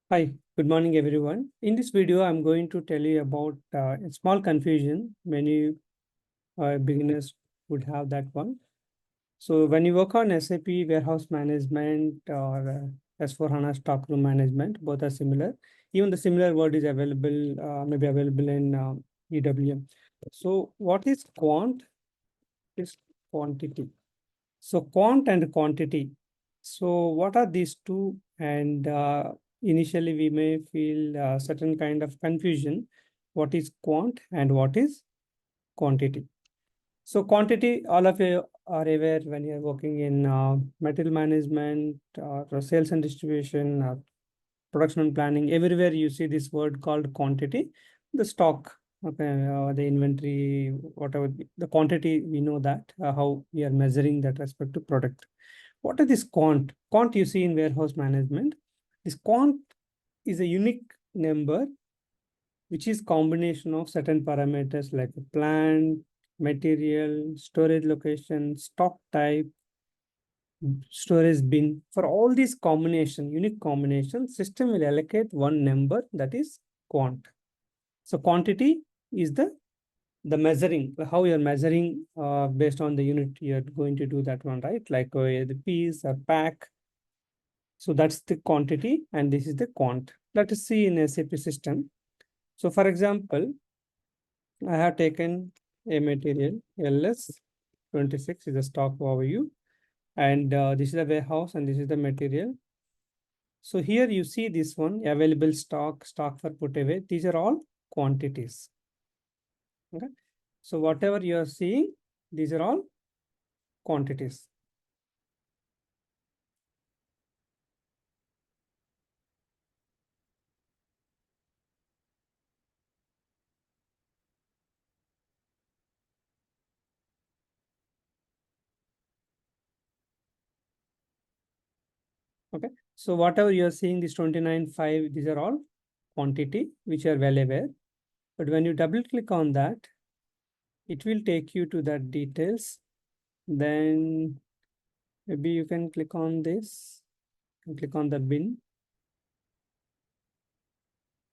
Hi, good morning everyone. In this video, I'm going to tell you about a small confusion. Many beginners would have that one. So when you work on SAP warehouse management or S/4HANA stockroom management, both are similar. Even the similar word is available, maybe available in EWM. So what is quant? Is quantity. So quant and quantity. So what are these two? And initially we may feel certain kind of confusion. What is quant and what is quantity? So quantity, all of you are aware when you're working in material management or sales and distribution or production and planning. Everywhere you see this word called quantity, the stock, okay, the inventory, whatever the quantity, we know that how we are measuring that respect to product. What is this quant? Quant you see in warehouse management. This quant is a unique number which is combination of certain parameters like plant, material, storage location, stock type, storage bin. For all these combination, unique combination, system will allocate one number, that is quant. So quantity is the measuring, how you're measuring based on the unit you're going to do that one, right? Like the piece or pack. So that's the quantity and this is the quant. Let us see in SAP system. So for example, I have taken a material LS26 is a stock overview, and this is the warehouse and this is the material. So here you see this one, available stock, stock for put away. These are all quantities. Okay. So whatever you are seeing, these are all quantities. Okay. So whatever you are seeing, this 29.5, these are all quantity, which are well aware. But when you double click on that, it will take you to that details. Then maybe you can click on this and click on the bin.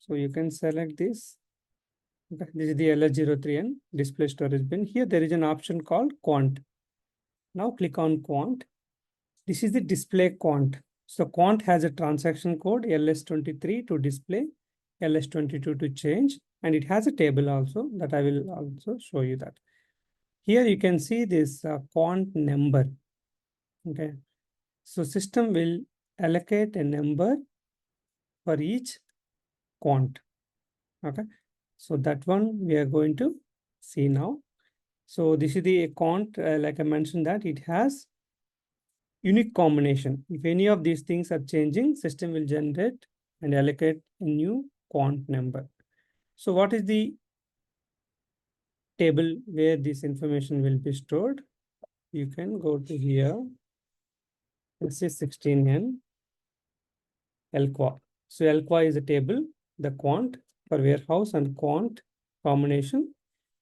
So you can select this. Okay. This is the LS03N display storage bin. Here there is an option called quant. Now click on quant. This is the display quant. So quant has a transaction code LS23 to display, LS22 to change, and it has a table also that I will also show you that. Here you can see this quant number. Okay. So system will allocate a number for each quant. Okay. So that one we are going to see now. So this is the quant, like I mentioned that it has unique combination. If any of these things are changing, system will generate and allocate a new quant number. So what is the table where this information will be stored? You can go to here. This is 16N LQA. So LQA is a table, the quant for warehouse and quant combination.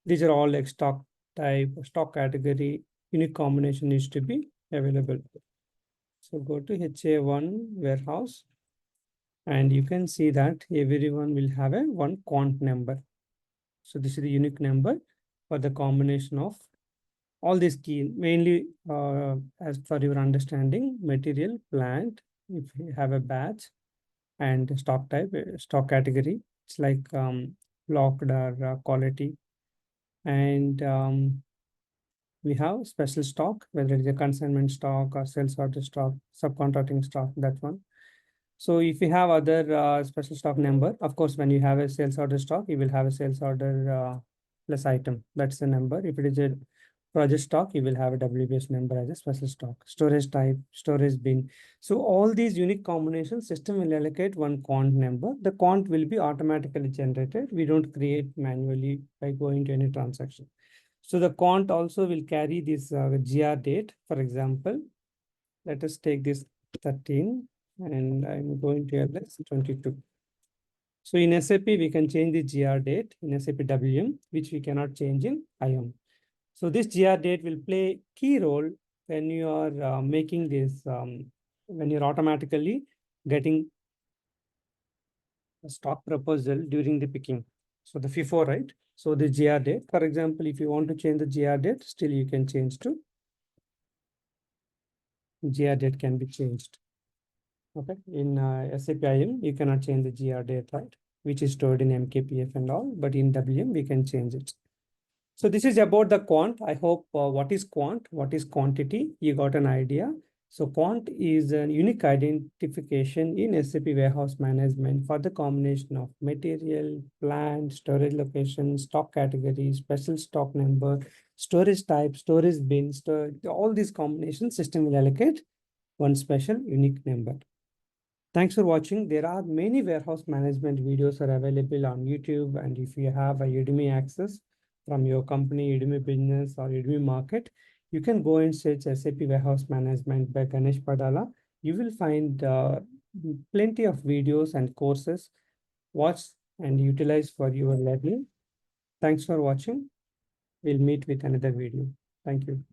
These are all like stock type, stock category, unique combination needs to be available. So go to HA1 warehouse and you can see that everyone will have a one quant number. So this is the unique number for the combination of all these key, mainly as for your understanding, material, plant, if you have a batch, and stock type, stock category. It's like locked or quality. And we have special stock, whether it's a consignment stock or sales order stock, subcontracting stock, that one. So if you have other special stock number, of course, when you have a sales order stock, you will have a sales order plus item. That's the number. If it is a project stock, you will have a WBS number as a special stock. Storage type, storage bin. So all these unique combinations, system will allocate one quant number. The quant will be automatically generated. We don't create manually by going to any transaction. So the quant also will carry this GR date. For example, let us take this 13 and I'm going to LS 22. So in SAP, we can change the GR date in SAP WM, which we cannot change in IM. So this GR date will play key role when you are making this, when you're automatically getting a stock proposal during the picking. So the FIFO, right? So the GR date, for example, if you want to change the GR date, still you can change to GR date can be changed. Okay, in SAP IM, you cannot change the GR date, right? Which is stored in MKPF and all, but in WM, we can change it. So this is about the quant. I hope what is quant, what is quantity, you got an idea. So quant is a unique identification in SAP warehouse management for the combination of material, plant, storage location, stock category, special stock number, storage type, storage bin, all these combinations system will allocate one special unique number. Thanks for watching. There are many warehouse management videos are available on YouTube. And if you have a Udemy access from your company, Udemy Business or Udemy Market, you can go and search SAP Warehouse Management by Ganesh Padala. You will find plenty of videos and courses. Watch and utilize for your learning. Thanks for watching. We'll meet with another video. Thank you.